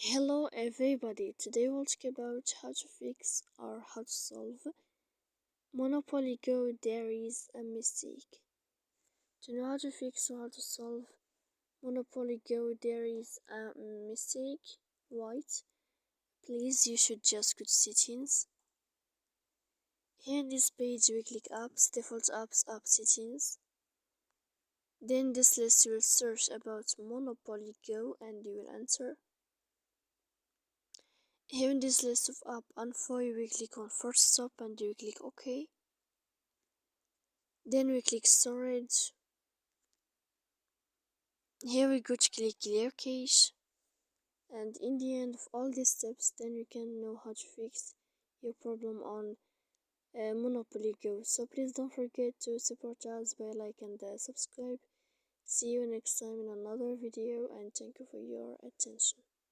Hello everybody, today we'll talk about how to fix or how to solve Monopoly Go. There is a mistake. To know how to fix or how to solve Monopoly Go, there is a mistake. Right? Please, you should just go to settings. Here in this page we click apps, default apps, app settings. Then this list you will search about Monopoly Go and you will enter. Here in this list of app info, you will click on first stop and you click OK. Then we click storage. Here we go to click clear cache. And in the end of all these steps, then you can know how to fix your problem on Monopoly Go. So please don't forget to support us by like and subscribe. See you next time in another video and thank you for your attention.